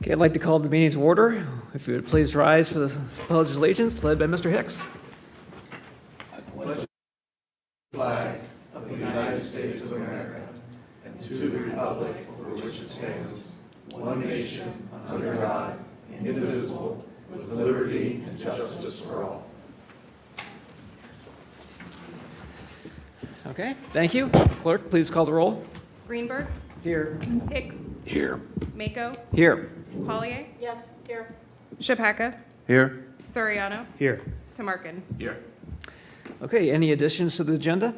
Okay, I'd like to call the meeting to order. If you would please rise for the Pledge of Allegiance, led by Mr. Hicks. I pledge the flag of the United States of America and to the republic for which it stands, one nation, under God, indivisible, with liberty and justice for all. Okay, thank you. Clerk, please call the roll. Greenberg. Here. Hicks. Here. Mako. Here. Collier. Yes, here. Shapaka. Here. Soriano. Here. Tamarkin. Here. Okay, any additions to the agenda?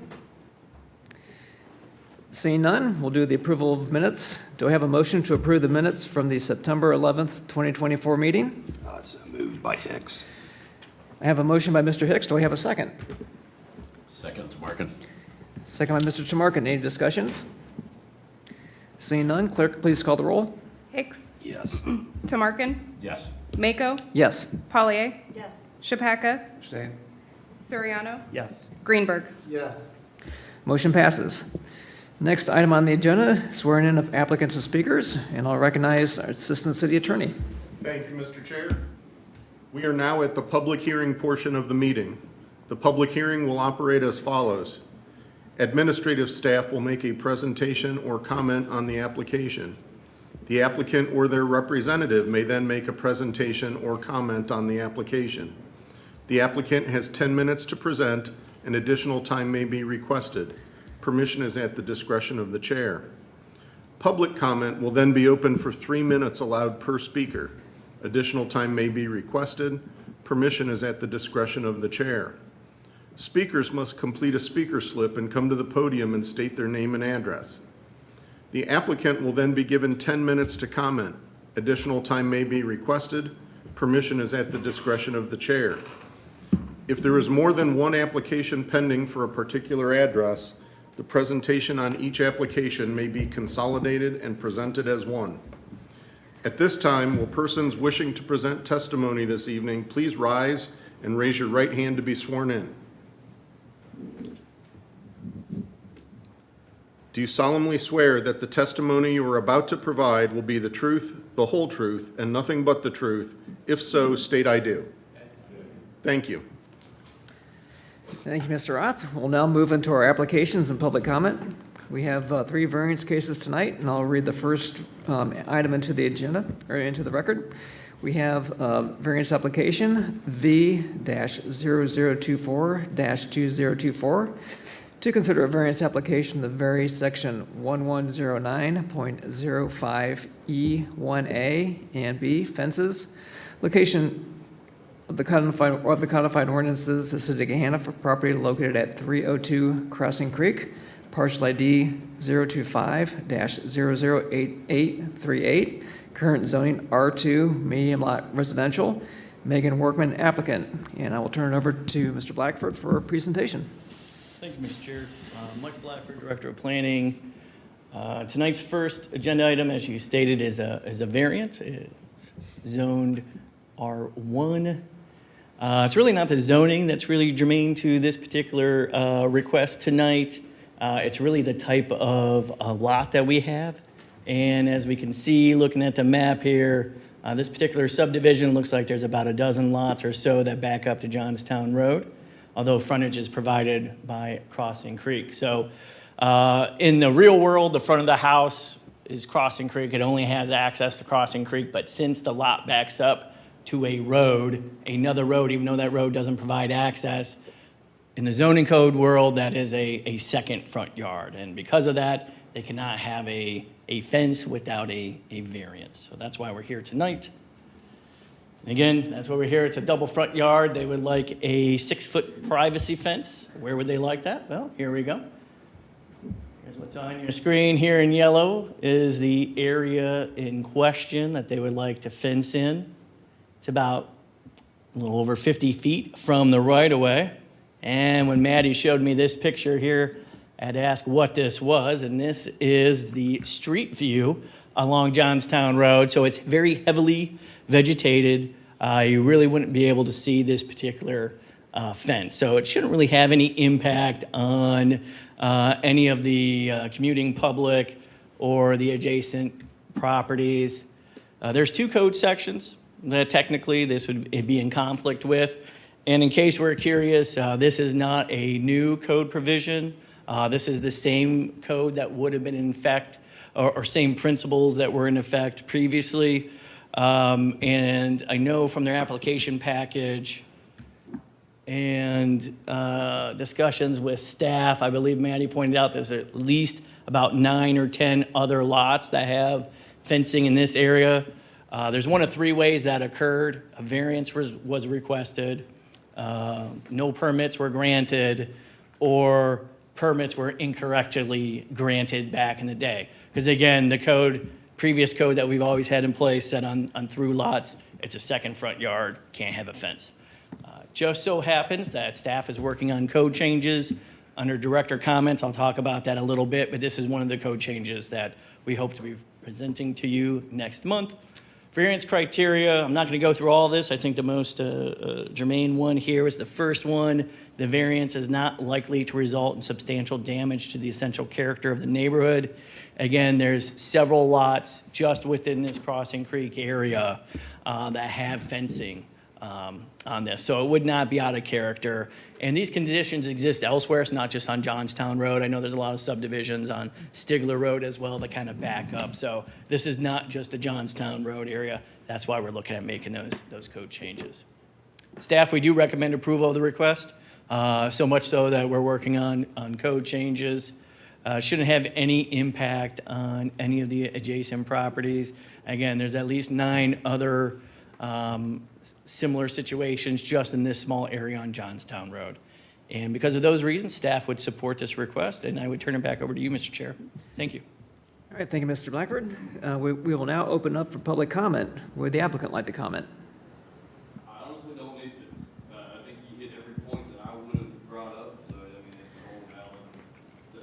Seeing none, we'll do the approval of minutes. Do I have a motion to approve the minutes from the September 11th, 2024 meeting? It's moved by Hicks. I have a motion by Mr. Hicks. Do I have a second? Second, Tamarkin. Second by Mr. Tamarkin. Any discussions? Seeing none, clerk, please call the roll. Hicks. Yes. Tamarkin. Yes. Mako. Yes. Collier. Yes. Shapaka. Abstain. Soriano. Yes. Greenberg. Yes. Motion passes. Next item on the agenda, swearing in of applicants and speakers, and I'll recognize our Assistant City Attorney. Thank you, Mr. Chair. We are now at the public hearing portion of the meeting. The public hearing will operate as follows. Administrative staff will make a presentation or comment on the application. The applicant or their representative may then make a presentation or comment on the application. The applicant has 10 minutes to present, and additional time may be requested. Permission is at the discretion of the chair. Public comment will then be open for 3 minutes allowed per speaker. Additional time may be requested. Permission is at the discretion of the chair. Speakers must complete a speaker slip and come to the podium and state their name and address. The applicant will then be given 10 minutes to comment. Additional time may be requested. Permission is at the discretion of the chair. If there is more than one application pending for a particular address, the presentation on each application may be consolidated and presented as one. At this time, will persons wishing to present testimony this evening please rise and raise your right hand to be sworn in. Do you solemnly swear that the testimony you are about to provide will be the truth, the whole truth, and nothing but the truth? If so, state I do. Thank you. Thank you, Mr. Roth. We'll now move into our applications and public comment. We have 3 variance cases tonight, and I'll read the first item into the agenda, or into the record. We have variance application V-0024-2024 to consider a variance application to vary section 1109.05E1A and B fences, location of the codified ordinances of the City of Gahanna for property located at 302 Crossing Creek, parcel ID 025-008838, current zoning R2, medium lot residential. Megan Workman, applicant. And I will turn it over to Mr. Blackford for a presentation. Thank you, Mr. Chair. Mike Blackford, Director of Planning. Tonight's first agenda item, as you stated, is a variance. It's zoned R1. It's really not the zoning that's really germane to this particular request tonight. It's really the type of lot that we have. And as we can see, looking at the map here, this particular subdivision looks like there's about a dozen lots or so that back up to Johnstown Road, although frontage is provided by Crossing Creek. So in the real world, the front of the house is Crossing Creek. It only has access to Crossing Creek, but since the lot backs up to a road, another road, even though that road doesn't provide access, in the zoning code world, that is a second front yard. And because of that, they cannot have a fence without a variance. So that's why we're here tonight. Again, that's why we're here. It's a double front yard. They would like a 6-foot privacy fence. Where would they like that? Well, here we go. Here's what's on your screen. Here in yellow is the area in question that they would like to fence in. It's about a little over 50 feet from the right-of-way. And when Maddie showed me this picture here, I had to ask what this was, and this is the street view along Johnstown Road. So it's very heavily vegetated. You really wouldn't be able to see this particular fence. So it shouldn't really have any impact on any of the commuting public or the adjacent properties. There's two code sections that technically this would be in conflict with. And in case we're curious, this is not a new code provision. This is the same code that would have been in effect, or same principles that were in effect previously. And I know from their application package and discussions with staff, I believe Maddie pointed out there's at least about 9 or 10 other lots that have fencing in this area. There's one of 3 ways that occurred. A variance was requested, no permits were granted, or permits were incorrectly granted back in the day. Because again, the previous code that we've always had in place said on through lots, it's a second front yard, can't have a fence. Just so happens that staff is working on code changes. Under director comments, I'll talk about that a little bit, but this is one of the code changes that we hope to be presenting to you next month. Variance criteria, I'm not going to go through all this. I think the most germane one here is the first one. The variance is not likely to result in substantial damage to the essential character of the neighborhood. Again, there's several lots just within this Crossing Creek area that have fencing on this, so it would not be out of character. And these conditions exist elsewhere. It's not just on Johnstown Road. I know there's a lot of subdivisions on Stigler Road as well that kind of back up. So this is not just a Johnstown Road area. That's why we're looking at making those code changes. Staff, we do recommend approval of the request, so much so that we're working on code changes. Shouldn't have any impact on any of the adjacent properties. Again, there's at least 9 other similar situations just in this small area on Johnstown Road. And because of those reasons, staff would support this request, and I would turn it back over to you, Mr. Chair. Thank you. All right, thank you, Mr. Blackford. We will now open up for public comment. Would the applicant like to comment? I honestly don't need to. I think you hit every point that I would have brought up, so I mean, it's all valid.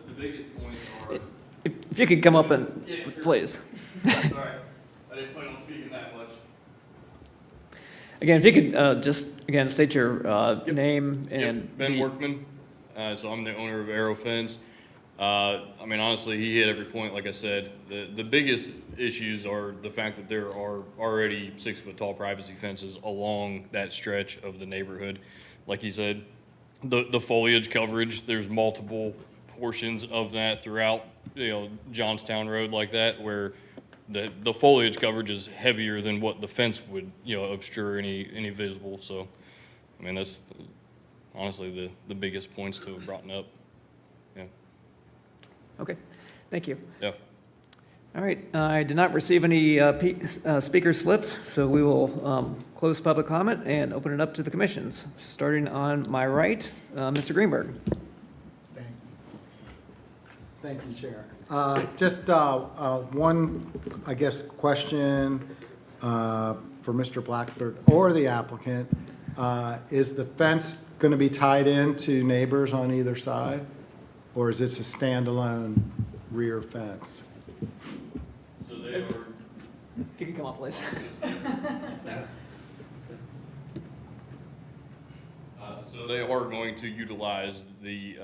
The biggest points are. If you could come up and, Yeah, sure. please. Sorry, I didn't plan on speaking that much. Again, if you could just, again, state your name and. Yep, Ben Workman, so I'm the owner of Arrow Fence. I mean, honestly, he hit every point, like I said. The biggest issues are the fact that there are already 6-foot tall privacy fences along that stretch of the neighborhood. Like he said, the foliage coverage, there's multiple portions of that throughout, Johnstown Road like that, where the foliage coverage is heavier than what the fence would, obscure any visible. So, I mean, that's honestly the biggest points to have brought up. Yeah. Okay, thank you. Yeah. All right, I did not receive any speaker slips, so we will close public comment and open it up to the commissions. Starting on my right, Mr. Greenberg. Thanks. Thank you, Chair. Just one, I guess, question for Mr. Blackford or the applicant. Is the fence going to be tied in to neighbors on either side? Or is it a standalone rear fence? So they are. If you could come up, please. So they are going to utilize the,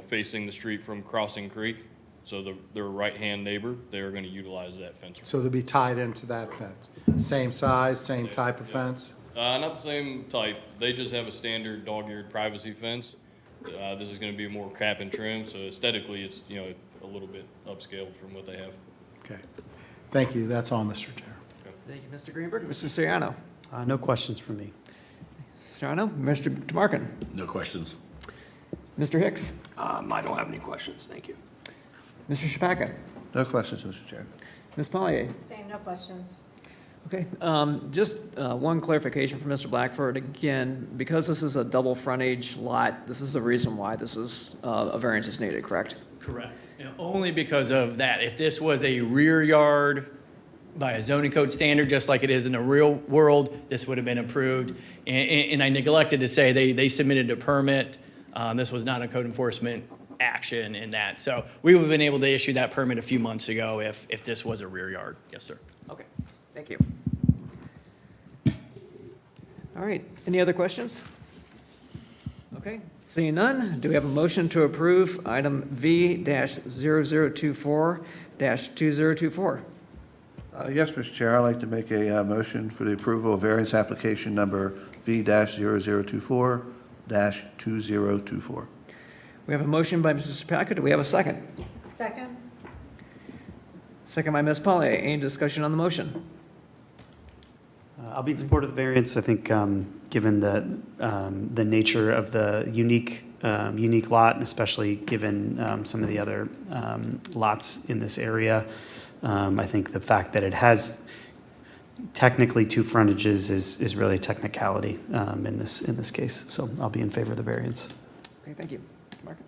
facing the street from Crossing Creek. So their right-hand neighbor, they are going to utilize that fence. So they'll be tied into that fence? Same size, same type of fence? Not the same type. They just have a standard dog-eared privacy fence. This is going to be more cap and trim, so aesthetically, it's, a little bit upscaled from what they have. Okay. Thank you. That's all, Mr. Chair. Thank you, Mr. Greenberg. Mr. Soriano. No questions from me. Soriano. Mr. Tamarkin. No questions. Mr. Hicks. I don't have any questions, thank you. Mr. Shapaka. No questions, Mr. Chair. Ms. Pollier. Same, no questions. Okay, just one clarification for Mr. Blackford. Again, because this is a double frontage lot, this is the reason why this is, a variance is needed, correct? Correct. Only because of that. If this was a rear yard by a zoning code standard, just like it is in the real world, this would have been approved. And I neglected to say, they submitted a permit. This was not a code enforcement action in that. So we would have been able to issue that permit a few months ago if this was a rear yard. Yes, sir. Okay, thank you. All right, any other questions? Okay, seeing none, do we have a motion to approve item V-0024-2024? Yes, Mr. Chair, I'd like to make a motion for the approval of variance application number V-0024-2024. We have a motion by Mrs. Chapaka. Do we have a second? Second? Second by Ms. Polly. Any discussion on the motion? I'll be in support of the variance. I think, given the nature of the unique lot, and especially given some of the other lots in this area, I think the fact that it has technically two frontages is really a technicality in this case. So I'll be in favor of the variance. Okay, thank you. Mark?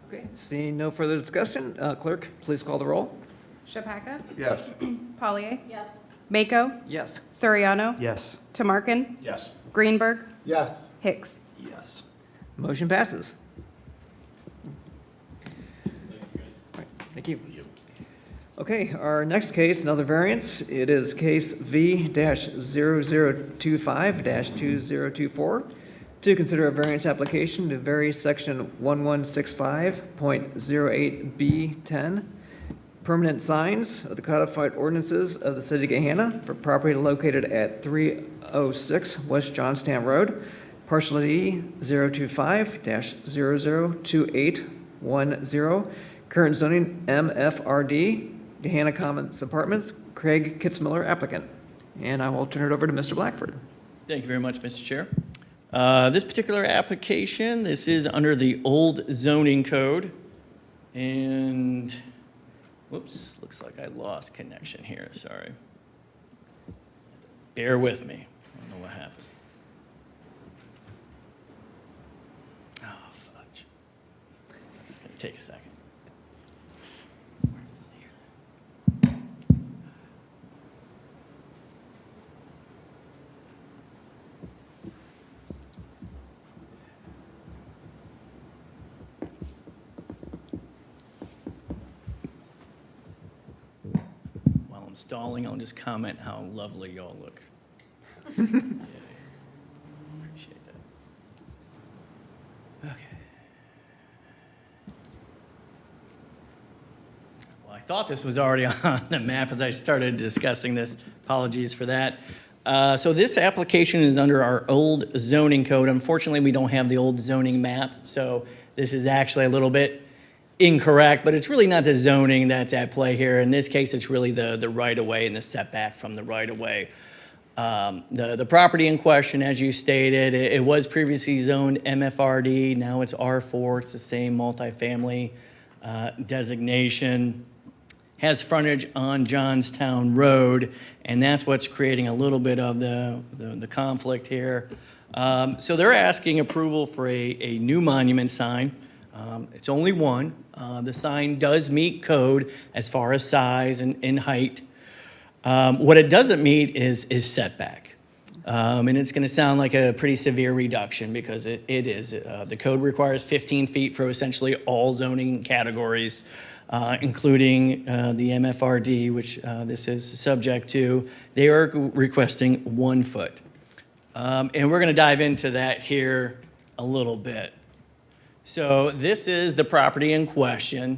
Okay, seeing no further discussion, clerk, please call the roll. Chapaka? Yes. Polly? Yes. Mako? Yes. Suriano? Yes. Tamarkin? Yes. Greenberg? Yes. Hicks? Yes. Motion passes. All right, thank you. Okay, our next case, another variance. It is case V-0025-2024 to consider a variance application to vary section 1165.08B10, permanent signs of the codified ordinances of the city of Gahanna for property located at 306 West Johnstown Road, parcel D 025-002810, current zoning MFRD, Gahanna Commons Apartments, Craig Kitzmiller applicant. And I will turn it over to Mr. Blackford. Thank you very much, Mr. Chair. This particular application, this is under the old zoning code. And, whoops, looks like I lost connection here, sorry. Bear with me, I don't know what happened. Oh, fudge. It's gonna take a second. We're supposed to hear that. While I'm stalling, I'll just comment how lovely y'all look. Yeah, appreciate that. Okay. Well, I thought this was already on the map as I started discussing this. Apologies for that. So this application is under our old zoning code. Unfortunately, we don't have the old zoning map, so this is actually a little bit incorrect, but it's really not the zoning that's at play here. In this case, it's really the right-of-way and the setback from the right-of-way. The property in question, as you stated, it was previously zoned MFRD. Now it's R4. It's the same multifamily designation. Has frontage on Johnstown Road, and that's what's creating a little bit of the conflict here. So they're asking approval for a new monument sign. It's only one. The sign does meet code as far as size and height. What it doesn't meet is setback. And it's going to sound like a pretty severe reduction because it is. The code requires 15 feet for essentially all zoning categories, including the MFRD, which this is subject to. They are requesting 1 foot. And we're going to dive into that here a little bit. So this is the property in question.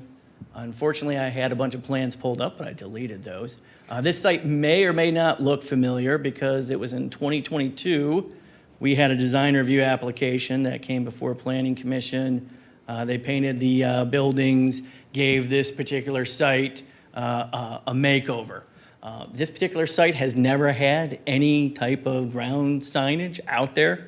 Unfortunately, I had a bunch of plans pulled up, but I deleted those. This site may or may not look familiar because it was in 2022. We had a design review application that came before Planning Commission. They painted the buildings, gave this particular site a makeover. This particular site has never had any type of ground signage out there.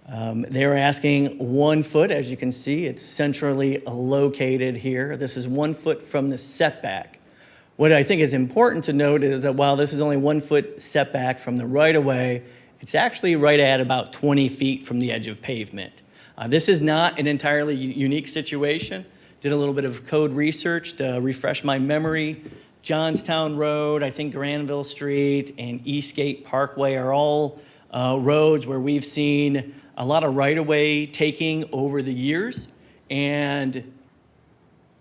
They're asking 1 foot, as you can see, it's centrally located here. This is 1 foot from the setback. What I think is important to note is that while this is only 1 foot setback from the right-of-way, it's actually right at about 20 feet from the edge of pavement. This is not an entirely unique situation. Did a little bit of code research to refresh my memory. Johnstown Road, I think Granville Street, and Eastgate Parkway are all roads where we've seen a lot of right-of-way taking over the years, and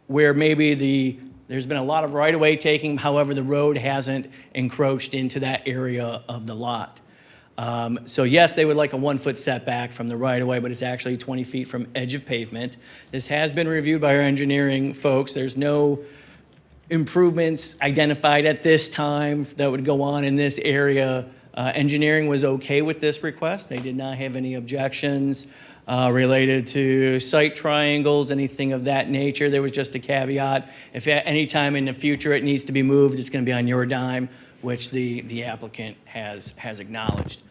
where maybe there's been a lot of right-of-way taking, however, the road hasn't encroached into that area of the lot. So yes, they would like a 1 foot setback from the right-of-way, but it's actually 20 feet from edge of pavement. This has been reviewed by our engineering folks. There's no improvements identified at this time that would go on in this area. Engineering was okay with this request. They did not have any objections related to site triangles, anything of that nature. There was just a caveat. If at any time in the future it needs to be moved, it's going to be on your dime, which the applicant has acknowledged.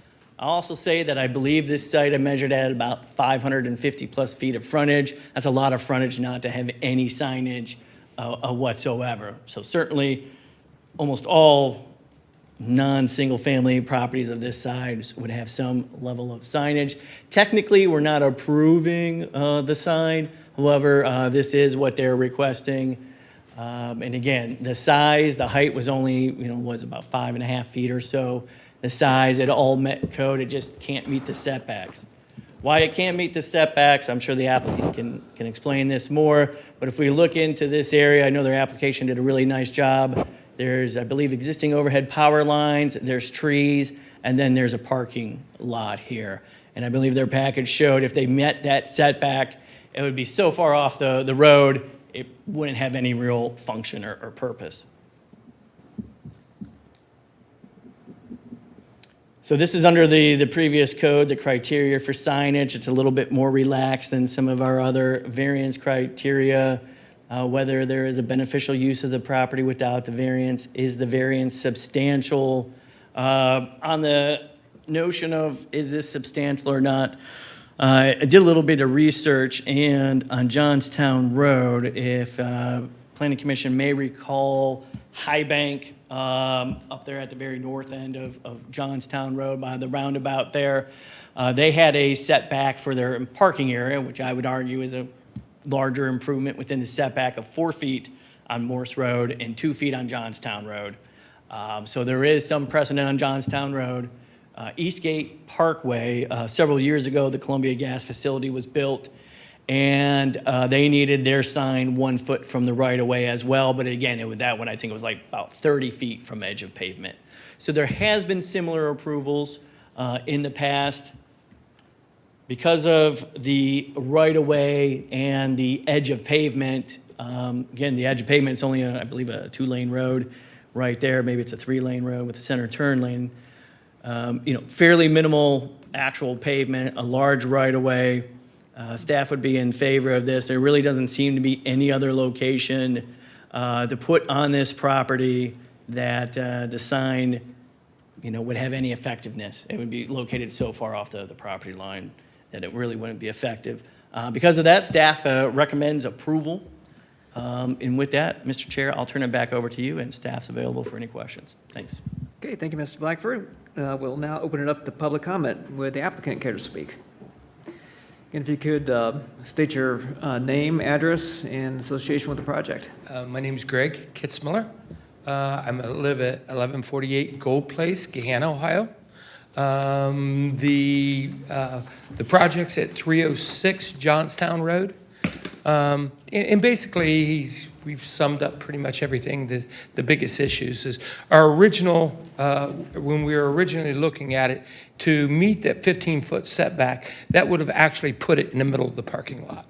I'll also say that I believe this site I measured at about 550 plus feet of frontage. That's a lot of frontage not to have any signage whatsoever. So certainly, almost all non-single-family properties of this size would have some level of signage. Technically, we're not approving the sign. However, this is what they're requesting. And again, the size, the height was only, was about 5.5 feet or so. The size, it all met code. It just can't meet the setbacks. Why it can't meet the setbacks, I'm sure the applicant can explain this more. But if we look into this area, I know their application did a really nice job. There's, I believe, existing overhead power lines, there's trees, and then there's a parking lot here. And I believe their package showed if they met that setback, it would be so far off the road, it wouldn't have any real function or purpose. So this is under the previous code, the criteria for signage. It's a little bit more relaxed than some of our other variance criteria. Whether there is a beneficial use of the property without the variance, is the variance substantial? On the notion of is this substantial or not, I did a little bit of research, and on Johnstown Road, if Planning Commission may recall, High Bank up there at the very north end of Johnstown Road by the roundabout there, they had a setback for their parking area, which I would argue is a larger improvement within the setback of 4 feet on Morse Road and 2 feet on Johnstown Road. So there is some precedent on Johnstown Road. Eastgate Parkway, several years ago, the Columbia Gas facility was built, and they needed their sign 1 foot from the right-of-way as well. But again, that one I think was like about 30 feet from edge of pavement. So there has been similar approvals in the past. Because of the right-of-way and the edge of pavement, again, the edge of pavement is only, I believe, a 2-lane road right there. Maybe it's a 3-lane road with a center turn lane. Fairly minimal actual pavement, a large right-of-way. Staff would be in favor of this. There really doesn't seem to be any other location to put on this property that the sign, would have any effectiveness. It would be located so far off the property line that it really wouldn't be effective. Because of that, staff recommends approval. And with that, Mr. Chair, I'll turn it back over to you, and staff's available for any questions. Thanks. Okay, thank you, Mr. Blackford. We'll now open it up to public comment. Would the applicant care to speak? And if you could state your name, address, and association with the project. My name is Greg Kitzmiller. I live at 1148 Gold Place, Gahanna, Ohio. The project's at 306 Johnstown Road. And basically, we've summed up pretty much everything. The biggest issues is our original, when we were originally looking at it, to meet that 15-foot setback, that would have actually put it in the middle of the parking lot,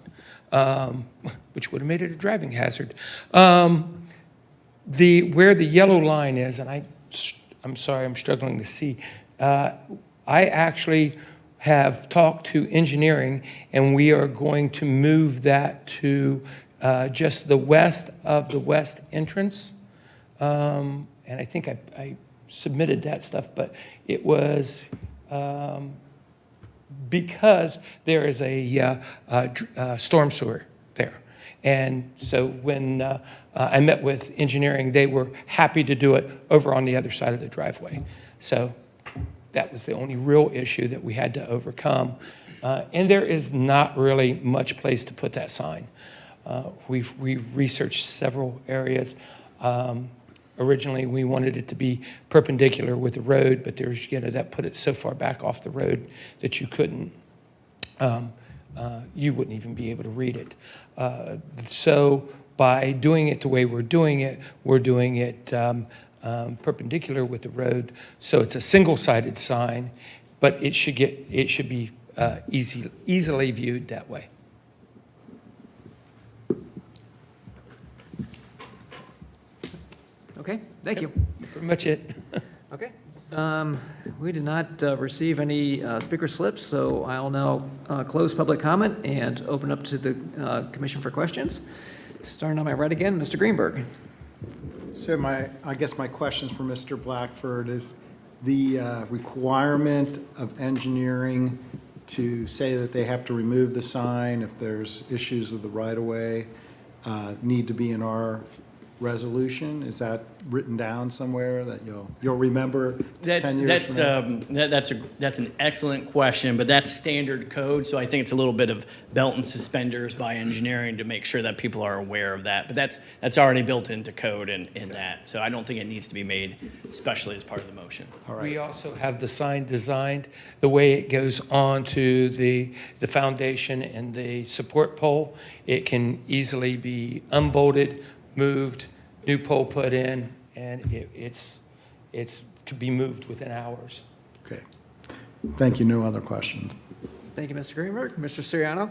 which would have made it a driving hazard. Where the yellow line is, and I'm sorry, I'm struggling to see, I actually have talked to engineering, and we are going to move that to just the west of the west entrance. And I think I submitted that stuff, but it was because there is a storm sewer there. And so when I met with engineering, they were happy to do it over on the other side of the driveway. So that was the only real issue that we had to overcome. And there is not really much place to put that sign. We've researched several areas. Originally, we wanted it to be perpendicular with the road, but there's, that put it so far back off the road that you couldn't, you wouldn't even be able to read it. So by doing it the way we're doing it perpendicular with the road, so it's a single-sided sign, but it should be easily viewed that way. Okay, thank you. Pretty much it. Okay. We did not receive any speaker slips, so I'll now close public comment and open up to the commission for questions. Starting on my right again, Mr. Greenberg. So I guess my questions for Mr. Blackford is the requirement of engineering to say that they have to remove the sign if there's issues with the right-of-way need to be in our resolution? Is that written down somewhere that you'll remember 10 years from now? That's an excellent question, but that's standard code, so I think it's a little bit of belt and suspenders by engineering to make sure that people are aware of that. But that's already built into code in that, so I don't think it needs to be made especially as part of the motion. We also have the sign designed, the way it goes on to the foundation and the support pole. It can easily be unbolted, moved, new pole put in, and it's could be moved within hours. Okay. Thank you. No other questions. Thank you, Mr. Greenberg. Mr. Siriano?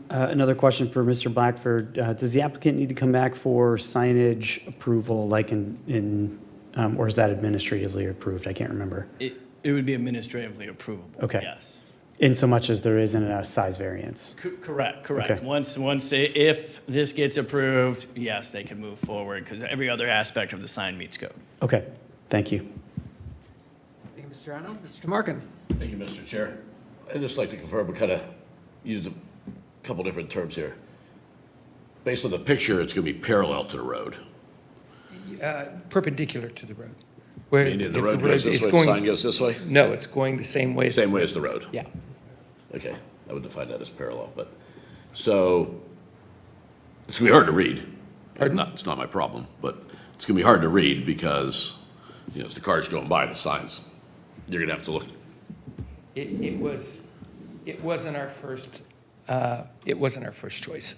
Another question for Mr. Blackford. Does the applicant need to come back for signage approval like or is that administratively approved? I can't remember. It would be administratively approvable. Okay. Yes. In so much as there isn't a size variance. Correct. Okay. If this gets approved, yes, they can move forward because every other aspect of the sign meets code. Okay, thank you. Thank you, Mr. Siriano. Mr. Tamarkin? Thank you, Mr. Chair. I'd just like to confirm, we kind of used a couple different terms here. Based on the picture, it's going to be parallel to the road. Perpendicular to the road. Where Meaning if the road goes this is way, the going- sign goes this way? No, it's going the same way. Same way as the road? Yeah. Okay, I would define that as parallel, but, so, it's gonna be hard to read. Pardon? It's not my problem, but it's gonna be hard to read because, as the car's going by, the signs, you're gonna have to look. It wasn't our first choice.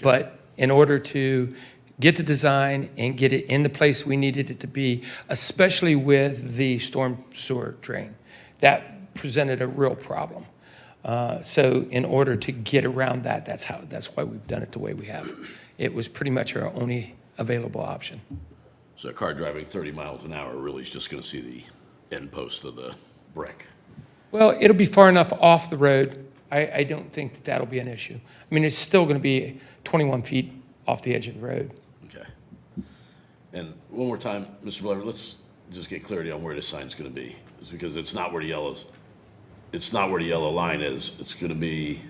But in order to get the design and get it in the place we needed it to be, especially with the storm sewer drain, that presented a real problem. So in order to get around that, that's why we've done it the way we have. It was pretty much our only available option. So a car driving 30 miles an hour really is just gonna see the end post of the brick. Well, it'll be far enough off the road. I don't think that that'll be an issue. I mean, it's still going to be 21 feet off the edge of the road. Okay. And one more time, Mr. Blair, let's just get clarity on where this sign's gonna be. It's because it's not where the yellow line is. It's gonna be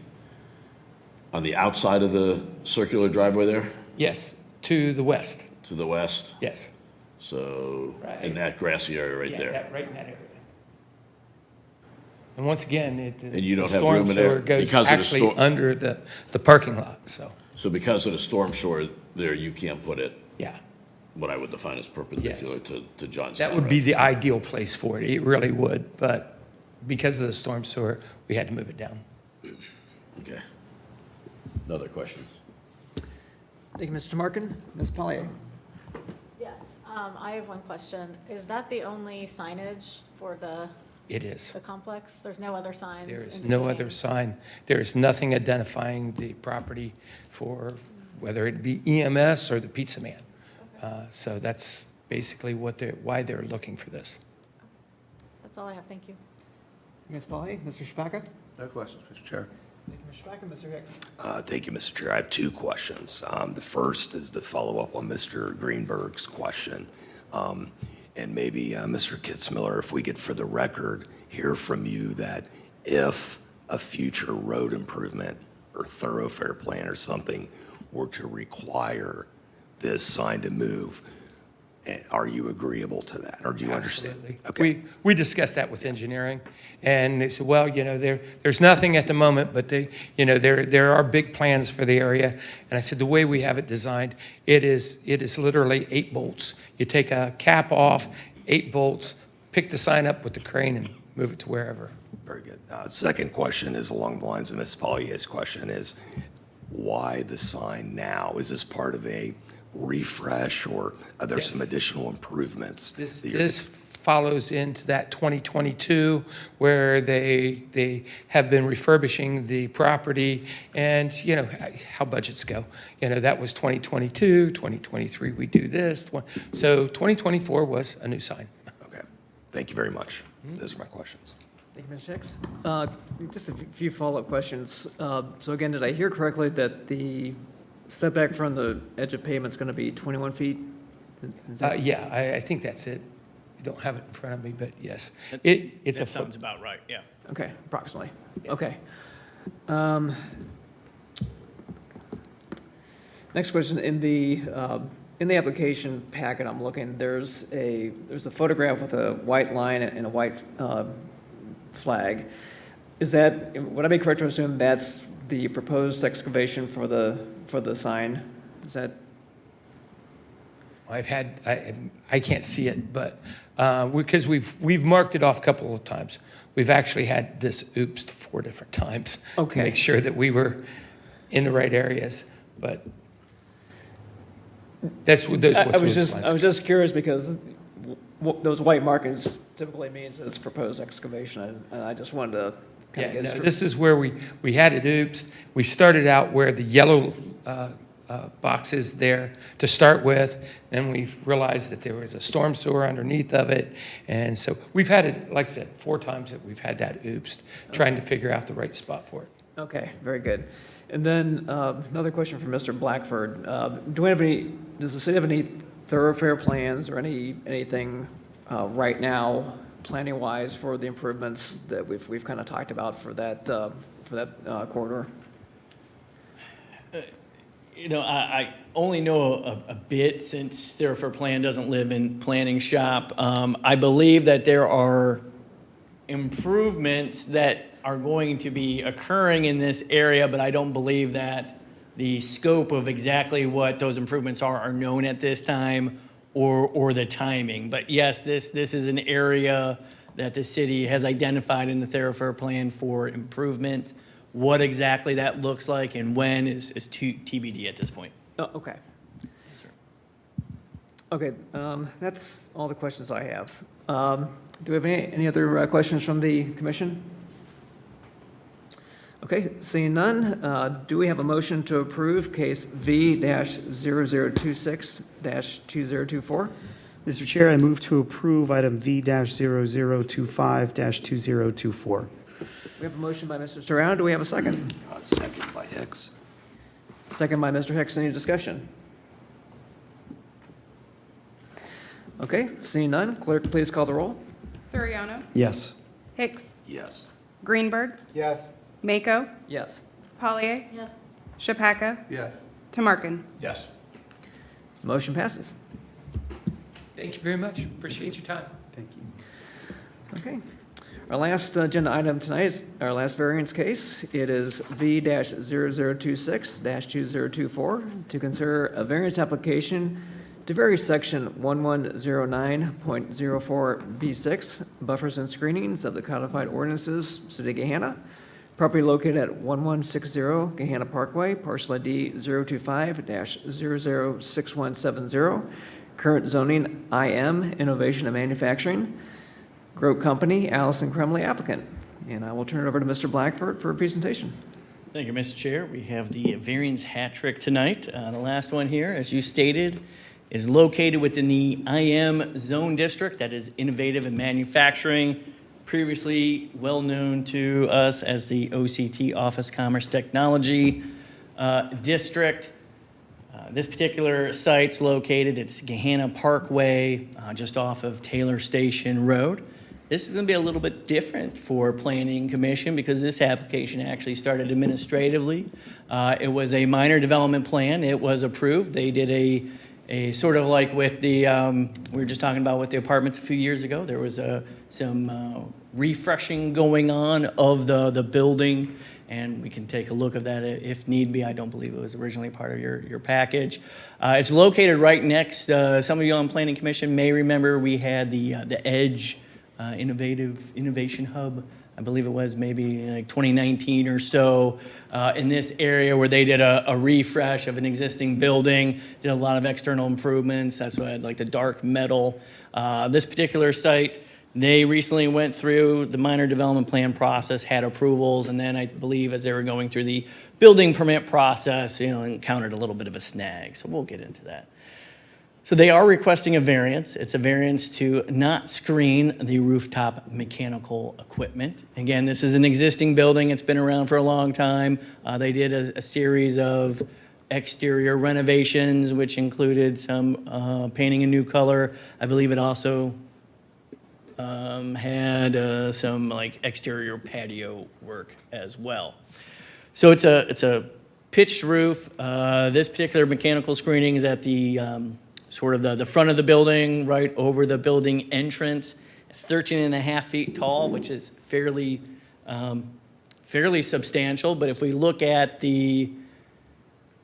on the outside of the circular driveway there, Yes, to the west. to the west. Yes. So, Right. in that grassy area right Yeah, there. right in that area. And once again, And you don't the have storm room in there sewer goes because of the actually storm- under the parking lot, so, So because of the storm shore there, you can't put it, yeah. what I would define as perpendicular to Johnstown. That would be right? the ideal place for it. It really would, but because of the storm sewer, we had to move it down. Okay. No other questions? Thank you, Mr. Tamarkin. Ms. Polly? Yes, I have one question. Is that the only signage for the It is. complex? There's no other signs? There is no other indicating- sign. There is nothing identifying the property for whether it be EMS or the pizza man. So that's basically why they're looking for this. That's all I have, thank you. Ms. Polly? Mr. Shpaka? No questions, Mr. Chair. Thank you, Mr. Shpaka. Mr. Hicks? Thank you, Mr. Chair. I have two questions. The first is to follow up on Mr. Greenberg's question. And maybe, Mr. Kitzmiller, if we could, for the record, hear from you that if a future road improvement or thoroughfare plan or something were to require this sign to move, are you agreeable to that, or do you understand? Absolutely. Okay. We discussed that with engineering, and they said, well, there's nothing at the moment, but there are big plans for the area. And I said, the way we have it designed, it is literally 8 bolts. You take a cap off, 8 bolts, pick the sign up with the crane and move it to wherever. Very good. Second question is along the lines of Ms. Pollier's question is, why the sign now? Is this part of a refresh, or are there Yes. some additional improvements? This that you're- follows into that 2022 where they have been refurbishing the property, and how budgets go. That was 2022, 2023 we do this. So 2024 was a new sign. Okay. Thank you very much. Those are my questions. Thank you, Mr. Hicks. Just a few follow-up questions. So again, did I hear correctly that the setback from the edge of pavement is going to be 21 feet? Is that- Yeah, I think that's it. I don't have it in front of me, but yes. It's a That foot. sounds about right, yeah. Okay, approximately. Okay. Next question, in the application packet I'm looking, there's a photograph with a white line and a white flag. Would I be correct to assume that's the proposed excavation for the sign? Is that? I can't see it, but because we've marked it off a couple of times. We've actually had this oopsed 4 different times to Okay. make sure that we were in the right areas, but that's what those. I was just curious because those white markings typically means that it's proposed excavation, and I just wanted to kind of Yeah, get no, this is where we had it oopsed. We started out where the yellow box is there to start with, and we realized that there was a storm sewer underneath of it, and so we've had it, like I said, 4 times that we've had that oopsed, trying to figure out the right spot for it. Okay, very good. And then another question for Mr. Blackford. Does the city have any thoroughfare plans or anything right now, planning-wise, for the improvements that we've kind of talked about for that corridor? I only know a bit since Thoroughfare Plan doesn't live in planning shop. I believe that there are improvements that are going to be occurring in this area, but I don't believe that the scope of exactly what those improvements are known at this time, or the timing. But yes, this is an area that the city has identified in the Thoroughfare Plan for improvements. What exactly that looks like and when is TBD at this point. Oh, okay. Yes, sir. Okay, that's all the questions I have. Do we have any other questions from the commission? Okay, seeing none, do we have a motion to approve case V-0026-2024? Mr. Chair, I move to approve item V-0025-2024. We have a motion by Mr. Stroud. Do we have a second? Second by Hicks. Second by Mr. Hicks. Any discussion? Okay, seeing none, clerk, please call the roll. Suriano? Yes. Hicks? Yes. Greenberg? Yes. Mako? Yes. Pollyea? Yes. Shephaka? Yes. Tamarkin? Yes. Motion passes. Thank you very much. Appreciate your time. Thank you. Okay. Our last agenda item tonight is our last variance case. It is V-0026-2024 to consider a variance application to vary section 1109.04B6, buffers and screenings of the codified ordinances, City of Gahanna. Property located at 1160 Gahanna Parkway, parcel ID 025-006170. Current zoning IM, Innovation and Manufacturing. Grote Company, Allison Crumley applicant. And I will turn it over to Mr. Blackford for a presentation. Thank you, Mr. Chair. We have the variance hat trick tonight. The last one here, as you stated, is located within the IM zone district, that is innovative and manufacturing, previously well-known to us as the OCT, Office Commerce Technology District. This particular site's located, it's Gahanna Parkway, just off of Taylor Station Road. This is going to be a little bit different for Planning Commission because this application actually started administratively. It was a minor development plan. It was approved. They did a sort of like with the, we were just talking about with the apartments a few years ago. There was some refreshing going on of the building, and we can take a look at that if need be. I don't believe it was originally part of your package. It's located right next, some of you on Planning Commission may remember we had the edge innovation hub. I believe it was maybe like 2019 or so, in this area where they did a refresh of an existing building, did a lot of external improvements. That's why I had like the dark metal. This particular site, they recently went through the minor development plan process, had approvals, and then I believe as they were going through the building permit process, encountered a little bit of a snag. So we'll get into that. So they are requesting a variance. It's a variance to not screen the rooftop mechanical equipment. Again, this is an existing building. It's been around for a long time. They did a series of exterior renovations, which included some painting a new color. I believe it also had some like exterior patio work as well. So it's a pitched roof. This particular mechanical screening is at the sort of the front of the building, right over the building entrance. It's 13 and a half feet tall, which is fairly substantial. But if we look at the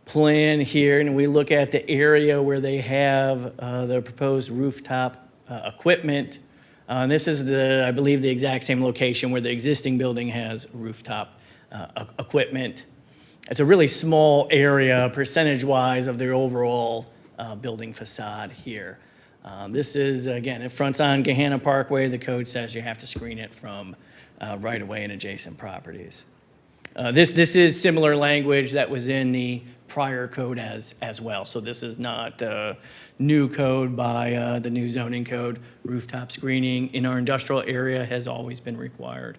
plan here and we look at the area where they have the proposed rooftop equipment, this is I believe the exact same location where the existing building has rooftop equipment. It's a really small area percentage-wise of their overall building facade here. This is, again, it fronts on Gahanna Parkway. The code says you have to screen it from right-of-way and adjacent properties. This is similar language that was in the prior code as well. So this is not new code by the new zoning code. Rooftop screening in our industrial area has always been required.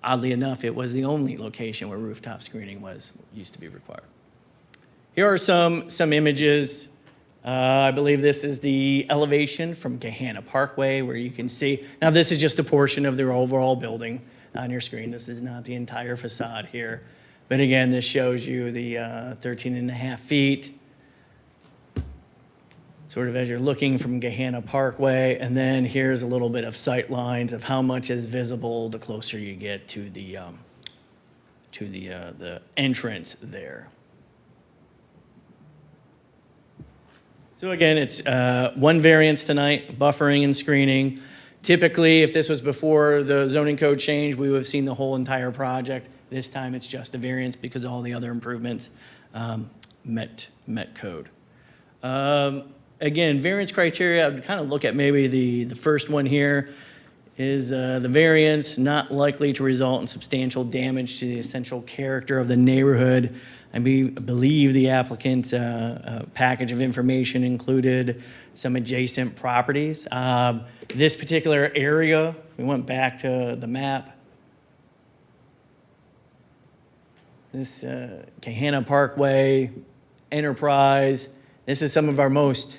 Oddly enough, it was the only location where rooftop screening used to be required. Here are some images. I believe this is the elevation from Gahanna Parkway where you can see. Now this is just a portion of their overall building on your screen. This is not the entire facade here. But again, this shows you the 13 and a half feet, sort of as you're looking from Gahanna Parkway. And then here's a little bit of sight lines of how much is visible the closer you get to the entrance there. So again, it's one variance tonight, buffering and screening. Typically, if this was before the zoning code change, we would have seen the whole entire project. This time, it's just a variance because all the other improvements met code. Again, variance criteria, I'd kind of look at maybe the first one here is the variance not likely to result in substantial damage to the essential character of the neighborhood. I believe the applicant's package of information included some adjacent properties. This particular area, we went back to the map. This Gahanna Parkway, Enterprise, this is some of our most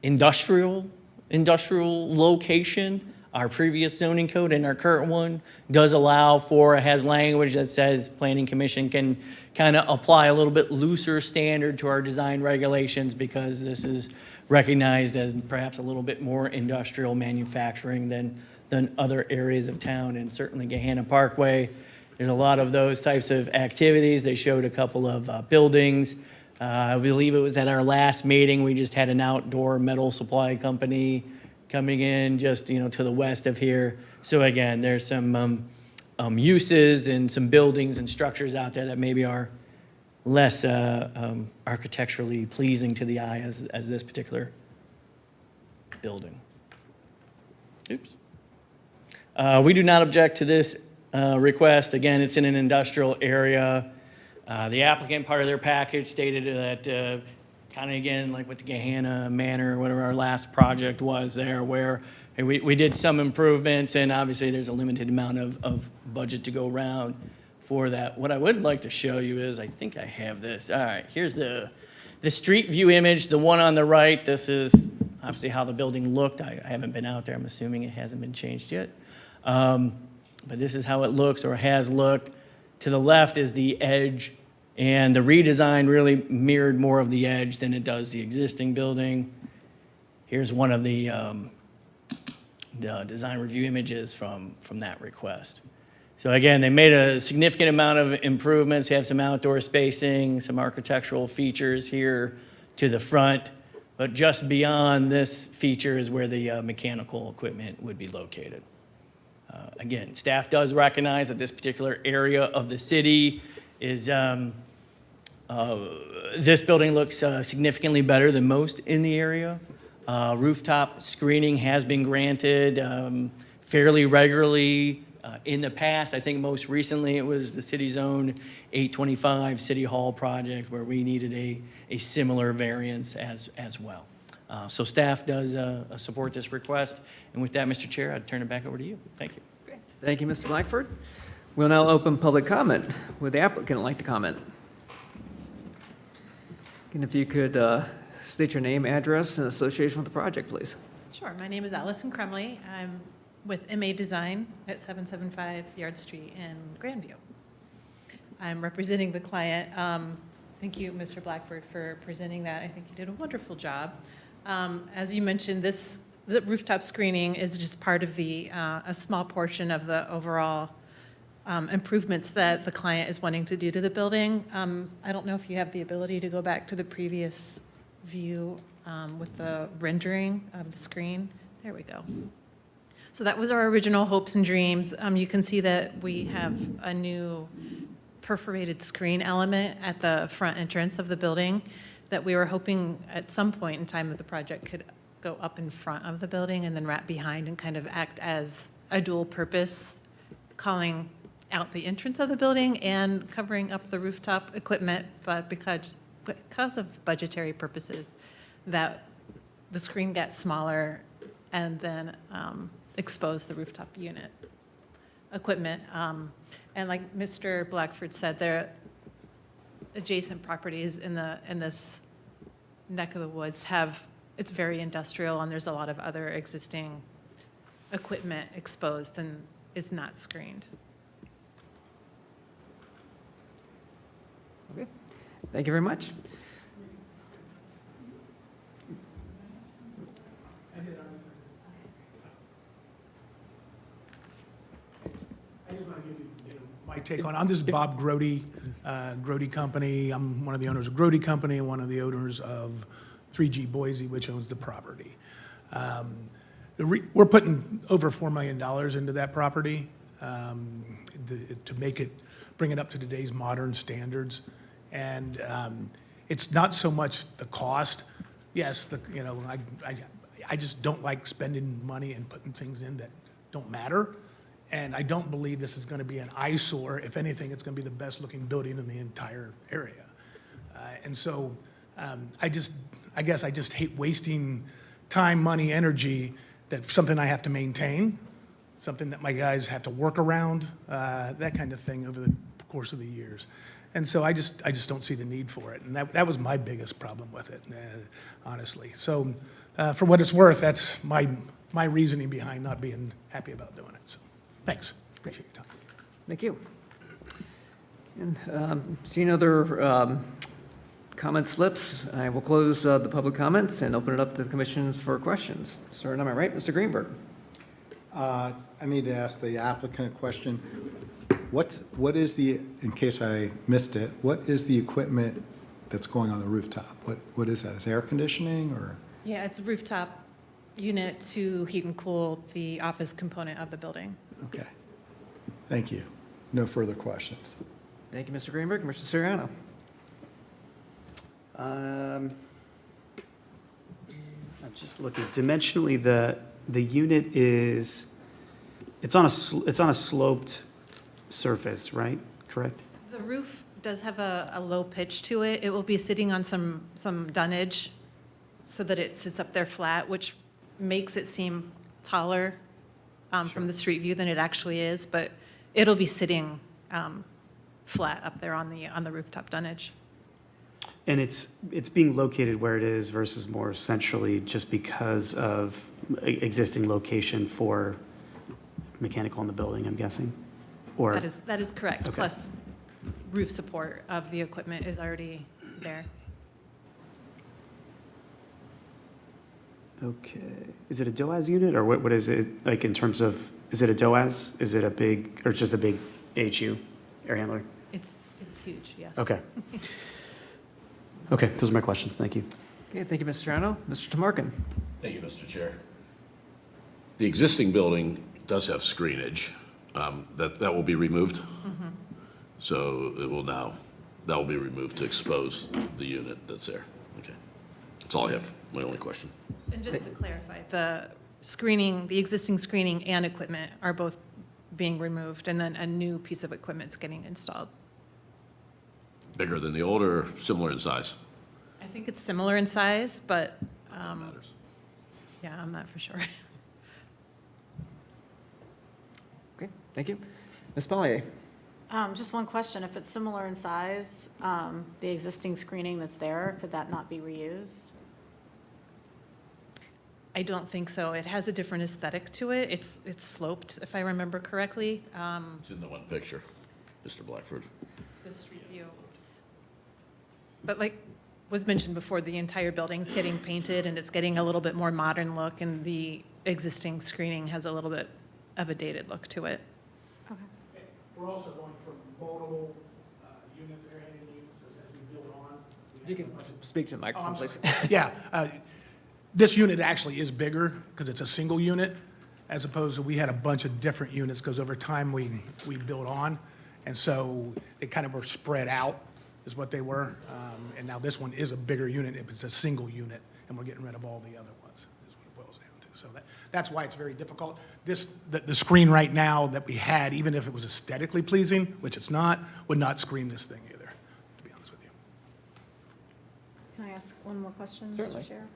industrial location. Our previous zoning code and our current one does allow for, has language that says Planning Commission can kind of apply a little bit looser standard to our design regulations because this is recognized as perhaps a little bit more industrial manufacturing than other areas of town. And certainly Gahanna Parkway, there's a lot of those types of activities. They showed a couple of buildings. I believe it was at our last meeting, we just had an outdoor metal supply company coming in just to the west of here. So again, there's some uses and some buildings and structures out there that maybe are less architecturally pleasing to the eye as this particular building. Oops. We do not object to this request. Again, it's in an industrial area. The applicant, part of their package, stated that kind of again, like with the Gahanna Manor, whatever our last project was there, where we did some improvements, and obviously there's a limited amount of budget to go around for that. What I would like to show you is, I think I have this. All right, here's the street view image, the one on the right. This is obviously how the building looked. I haven't been out there. I'm assuming it hasn't been changed yet. But this is how it looks or has looked. To the left is the edge. And the redesign really mirrored more of the edge than it does the existing building. Here's one of the design review images from that request. So again, they made a significant amount of improvements. You have some outdoor spacing, some architectural features here to the front. But just beyond this feature is where the mechanical equipment would be located. Again, staff does recognize that this particular area of the city is, this building looks significantly better than most in the area. Rooftop screening has been granted fairly regularly in the past. I think most recently it was the city's own 825 City Hall project where we needed a similar variance as well. So staff does support this request. And with that, Mr. Chair, I'd turn it back over to you. Thank you. Thank you, Mr. Blackford. We'll now open public comment. Would the applicant like to comment? And if you could state your name, address, and association with the project, please. Sure. My name is Allison Crumley. I'm with MA Design at 775 Yard Street in Grandview. I'm representing the client. Thank you, Mr. Blackford, for presenting that. I think you did a wonderful job. As you mentioned, the rooftop screening is just part of a small portion of the overall improvements that the client is wanting to do to the building. I don't know if you have the ability to go back to the previous view with the rendering of the screen. There we go. So that was our original hopes and dreams. You can see that we have a new perforated screen element at the front entrance of the building that we were hoping at some point in time of the project could go up in front of the building and then wrap behind and kind of act as a dual purpose, calling out the entrance of the building and covering up the rooftop equipment, but because of budgetary purposes, that the screen gets smaller and then expose the rooftop unit equipment. And like Mr. Blackford said, there are adjacent properties in this neck of the woods it's very industrial, and there's a lot of other existing equipment exposed and is not screened. Okay. Thank you very much. I just want to give you my take on it. This is Bob Grody, Grody Company. I'm one of the owners of Grody Company and one of the owners of 3G Boise, which owns the property. We're putting over $4 million into that property to bring it up to today's modern standards. And it's not so much the cost. Yes, I just don't like spending money and putting things in that don't matter. And I don't believe this is going to be an eyesore. If anything, it's going to be the best looking building in the entire area. And so I guess I just hate wasting time, money, energy, that's something I have to maintain, something that my guys have to work around, that kind of thing over the course of the years. And so I just don't see the need for it. And that was my biggest problem with it, honestly. So for what it's worth, that's my reasoning behind not being happy about doing it. So thanks. Appreciate your time. Thank you. And seeing other comment slips, I will close the public comments and open it up to the commissions for questions. Starting on my right, Mr. Greenberg. I need to ask the applicant a question. What is in case I missed it, what is the equipment that's going on the rooftop? What is that? Is it air conditioning or? Yeah, it's a rooftop unit to heat and cool the office component of the building. Okay. Thank you. No further questions. Thank you, Mr. Greenberg. Mr. Siriano. I'm just looking. Dimensionally, the unit is it's on a sloped surface, right? Correct? The roof does have a low pitch to it. It will be sitting on some dunnage so that it sits up there flat, which makes it seem taller from the street view than it actually is, but it'll be sitting flat up there on the rooftop dunnage. And it's being located where it is versus more centrally just because of existing location for mechanical in the building, I'm guessing? Or That is correct. Okay. Plus, roof support of the equipment is already there. okay. Is it a DOAS unit or what is it like in terms of, is it a DOAS? Is it a big, or just a big AHU, air handler? It's huge, yes. Okay. Okay, those are my questions. Thank you. Okay, thank you, Mr. Serrano. Mr. Tamarkin? Thank you, Mr. Chair. The existing building does have screenage. That will be removed. So it will now, that will be removed to expose the unit that's there. Okay. That's all I have. My only question. And just to clarify, the screening, the existing screening and equipment are both being removed, and then a new piece of equipment's getting installed. Bigger than the old or similar in size? I think it's similar in size, but, Matters. yeah, I'm not for sure. Okay, thank you. Ms. Pollier? Just one question. If it's similar in size, the existing screening that's there, could that not be reused? I don't think so. It has a different aesthetic to it. It's sloped, if I remember correctly. It's in the one picture, Mr. Blackford. The street view. But like was mentioned before, the entire building's getting painted and it's getting a little bit more modern look, and the existing screening has a little bit of a dated look to it. Okay. We're also going from multiple units, air-handling units, as we build on. You can speak to the microphone, please. Yeah, this unit actually is bigger because it's a single unit, as opposed to we had a bunch of different units, because over time we built on. And so they kind of were spread out is what they were. And now this one is a bigger unit. It's a single unit, and we're getting rid of all the other ones, is what it boils down to. So that's why it's very difficult. The screen right now that we had, even if it was aesthetically pleasing, which it's not, would not screen this thing either, to be honest with you. Can I ask one more question, Certainly. Mr. Chair?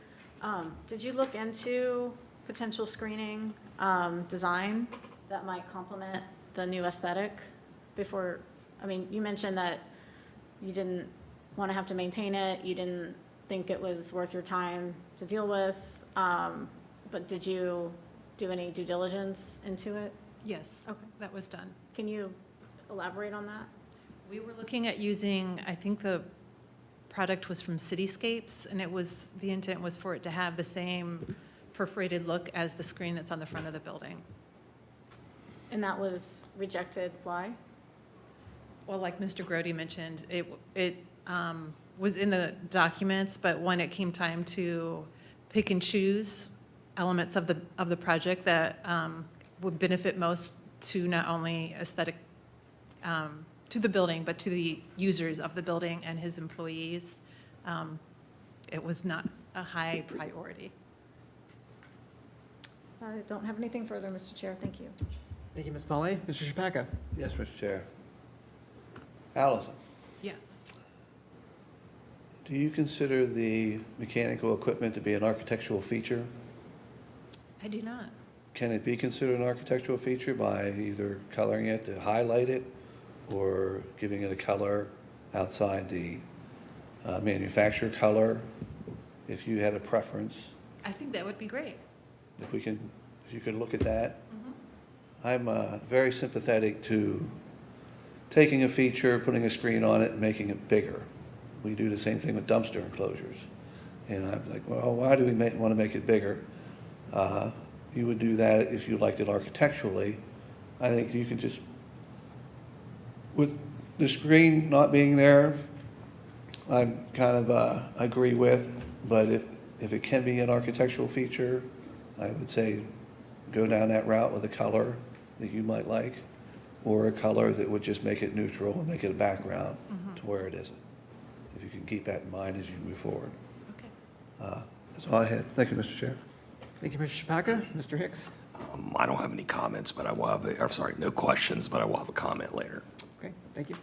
Did you look into potential screening design that might complement the new aesthetic before? I mean, you mentioned that you didn't want to have to maintain it, you didn't think it was worth your time to deal with, but did you do any due diligence into it? Yes, Okay. that was done. Can you elaborate on that? We were looking at using, I think the product was from Cityscapes, and the intent was for it to have the same perforated look as the screen that's on the front of the building. And that was rejected, why? Well, like Mr. Grody mentioned, it was in the documents, but when it came time to pick and choose elements of the project that would benefit most to not only aesthetic, to the building, but to the users of the building and his employees, it was not a high priority. I don't have anything further, Mr. Chair, thank you. Thank you, Ms. Pollier. Mr. Chapaka? Yes, Mr. Chair. Allison, Yes. do you consider the mechanical equipment to be an architectural feature? I do not. Can it be considered an architectural feature by either coloring it to highlight it or giving it a color outside the manufacturer color, if you had a preference? I think that would be great. If you could look at that. I'm very sympathetic to taking a feature, putting a screen on it, and making it bigger. We do the same thing with dumpster enclosures. And I'm like, well, why do we want to make it bigger? You would do that if you liked it architecturally. I think you can just, with the screen not being there, I'm kind of agree with, but if it can be an architectural feature, I would say go down that route with a color that you might like, or a color that would just make it neutral and make it a background to where it isn't. If you can keep that in mind as you move forward. Okay. That's all I had. Thank you, Mr. Chair. Thank you, Mr. Chapaka. Mr. Hicks? I don't have any comments, but I will have, no questions, but I will have a comment later. Okay, thank you.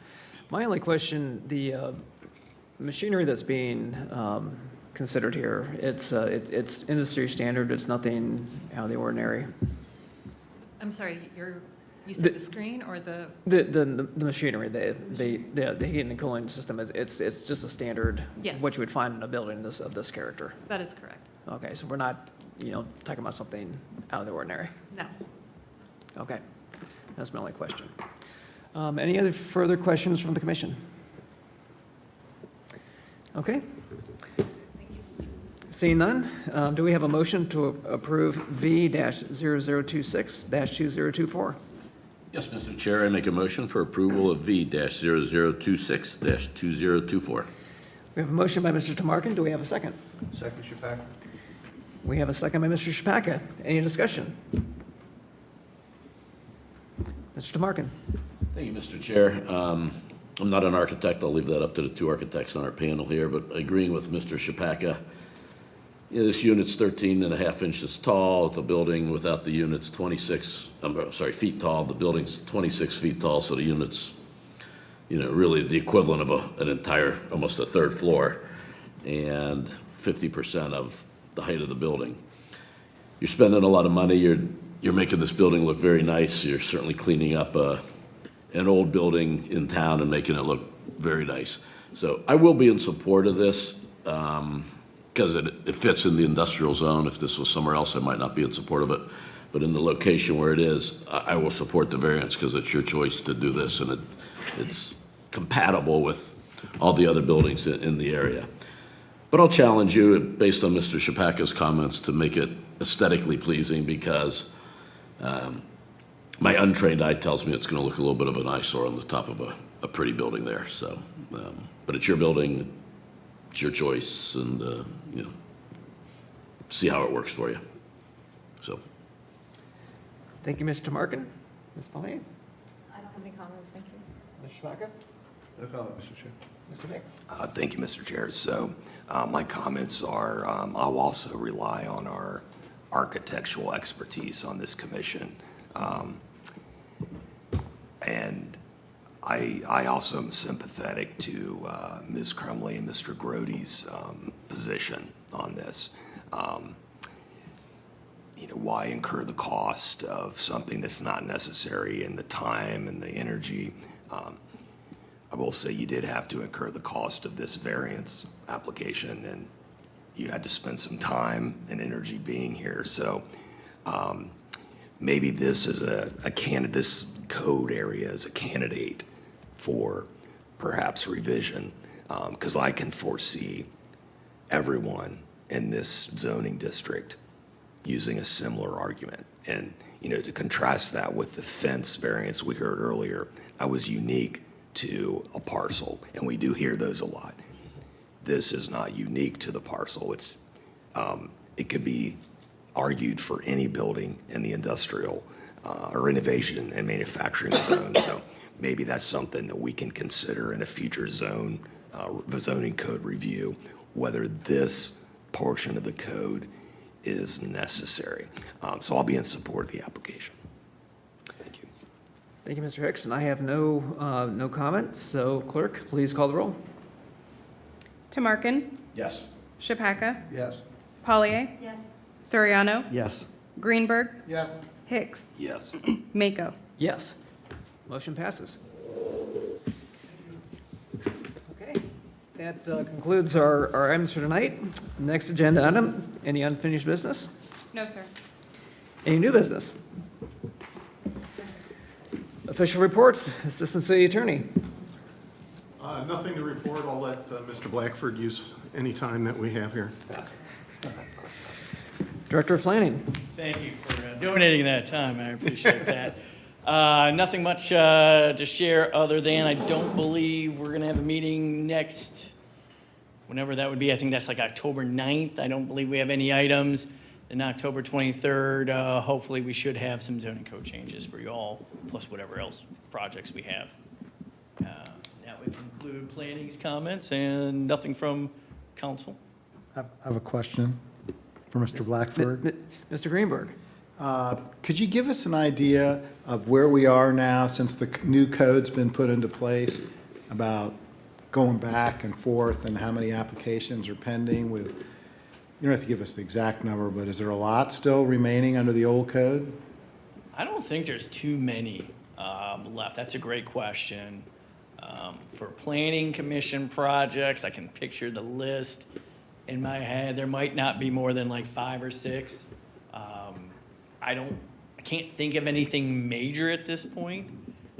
My only question, the machinery that's being considered here, it's industry standard, it's nothing out of the ordinary. I'm sorry, you said the screen or the? The machinery, the heating and cooling system, it's just a standard, Yes. what you would find in a building of this character. That is correct. Okay, so we're not, talking about something out of the ordinary. No. Okay, that's my only question. Any other further questions from the commission? Okay. Seeing none, do we have a motion to approve V-0026-2024? Yes, Mr. Chair, I make a motion for approval of V-0026-2024. We have a motion by Mr. Tamarkin. Do we have a second? Second, Chappaqua. We have a second by Mr. Chappaqua. Any discussion? Mr. Tamarkin. Thank you, Mr. Chair. I'm not an architect. I'll leave that up to the two architects on our panel here, but agreeing with Mr. Chappaqua, this unit's 13.5 inches tall. The building without the unit's feet tall. The building's 26 feet tall, so the unit's, really the equivalent of an entire, almost a third floor, and 50% of the height of the building. You're spending a lot of money. You're making this building look very nice. You're certainly cleaning up an old building in town and making it look very nice. So I will be in support of this because it fits in the industrial zone. If this was somewhere else, I might not be in support of it. But in the location where it is, I will support the variance because it's your choice to do this, and it's compatible with all the other buildings in the area. But I'll challenge you, based on Mr. Chappaqa's comments, to make it aesthetically pleasing because my untrained eye tells me it's going to look a little bit of an eyesore on the top of a pretty building there. So, but it's your building, it's your choice, and see how it works for you. So, Thank you, Mr. Tamarkin. Ms. Polly? I don't have any comments, thank you. Mr. Chappaqua? No comment, Mr. Chair. Mr. Hicks? Thank you, Mr. Chair. So my comments are, I'll also rely on our architectural expertise on this commission. And I also am sympathetic to Ms. Crumley and Mr. Grody's position on this. Why incur the cost of something that's not necessary, and the time and the energy? I will say you did have to incur the cost of this variance application, and you had to spend some time and energy being here. So maybe this is this code area is a candidate for perhaps revision, because I can foresee everyone in this zoning district using a similar argument. And, to contrast that with the fence variance we heard earlier, that was unique to a parcel, and we do hear those a lot. This is not unique to the parcel. It could be argued for any building in the industrial or innovation and manufacturing zone. So maybe that's something that we can consider in a future zoning code review, whether this portion of the code is necessary. So I'll be in support of the application. Thank you. Thank you, Mr. Hicks, and I have no comments, so clerk, please call the roll. Tamarkin, yes. Chappaqua, Yes. Polly, Yes. Soriano, Yes. Greenberg, Yes. Hicks, Yes. Mako. Yes. Motion passes. Okay, that concludes our items for tonight. Next agenda item, any unfinished business? No, sir. Any new business? Official reports, Assistant City Attorney. Nothing to report. I'll let Mr. Blackford use any time that we have here. Director of Planning. Thank you for donating that time. I appreciate that. Nothing much to share other than I don't believe we're going to have a meeting next, whenever that would be. I think that's like October 9th. I don't believe we have any items. And October 23rd, hopefully we should have some zoning code changes for you all, plus whatever else projects we have. That would conclude planning's comments and nothing from council. I have a question for Mr. Blackford. Mr. Greenberg. Could you give us an idea of where we are now since the new code's been put into place about going back and forth and how many applications are pending with, you don't have to give us the exact number, but is there a lot still remaining under the old code? I don't think there's too many left. That's a great question. For planning commission projects, I can picture the list in my head. There might not be more than like 5 or 6. I can't think of anything major at this point.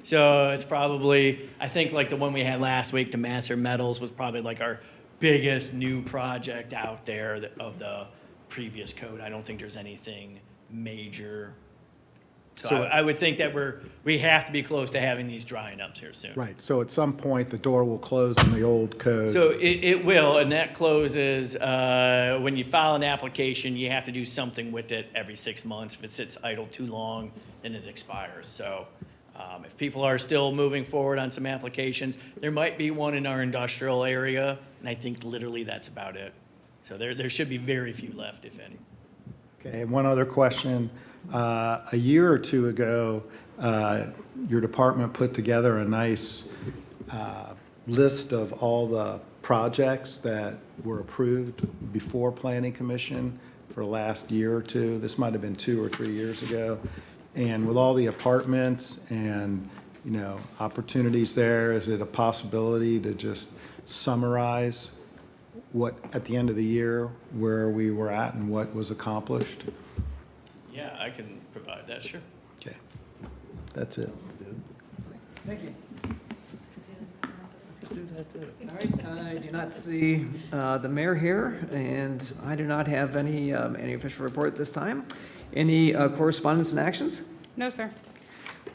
So it's probably, I think like the one we had last week, the Master Metals, was probably like our biggest new project out there of the previous code. I don't think there's anything major So I would think that we have to be close to having these drying up here soon. Right, so at some point, the door will close on the old code. So it will, and that closes, when you file an application, you have to do something with it every 6 months. If it sits idle too long, then it expires. So if people are still moving forward on some applications, there might be one in our industrial area, and I think literally that's about it. So there should be very few left, if any. Okay, and one other question. A year or two ago, your department put together a nice list of all the projects that were approved before Planning Commission for the last year or two. This might have been 2 or 3 years ago. And with all the apartments and, you know, opportunities there, is it a possibility to just summarize what, at the end of the year, where we were at and what was accomplished? Yeah, I can provide that, sure. Okay, that's it. Thank you. All right, I do not see the mayor here, and I do not have any official report at this time. Any correspondence and actions? No, sir.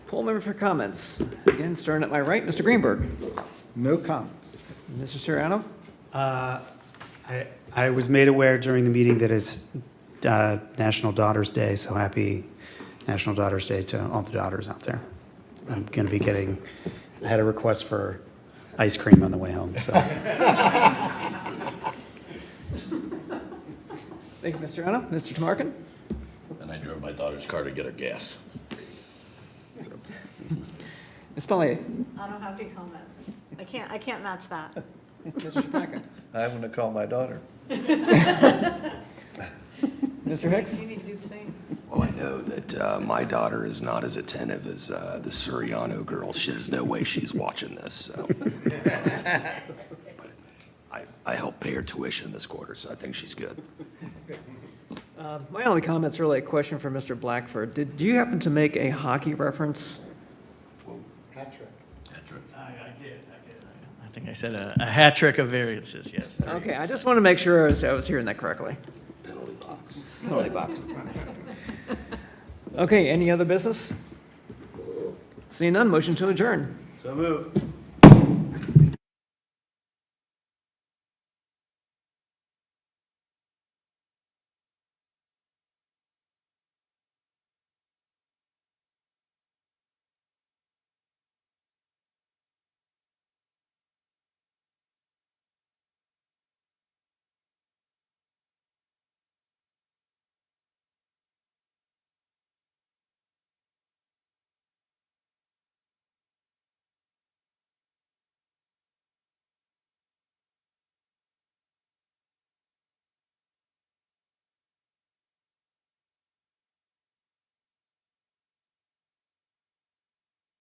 Poll member for comments. Again, starting at my right, Mr. Greenberg. No comments. Mr. Siriano? I was made aware during the meeting that it's National Daughters Day, so happy National Daughters Day to all the daughters out there. I'm going to be getting, I had a request for ice cream on the way home, so. Thank you, Mr. Siriano. Mr. Tamarkin? And I drove my daughter's car to get her gas. Ms. Pellier? I don't have any comments. I can't match that. Mr. Chapaka? I'm going to call my daughter. Mr. Hicks? You need to do the same. Well, I know that my daughter is not as attentive as the Suriano girl. There's no way she's watching this, so. But I helped pay her tuition this quarter, so I think she's good. My only comment's really a question for Mr. Blackford. Did you happen to make a hockey reference? Hat-trick. I did. I think I said a hat trick of variances, yes. Okay, I just want to make sure I was hearing that correctly. Penalty box. Penalty box. Okay, any other business? Seeing none, motion to adjourn. So moved.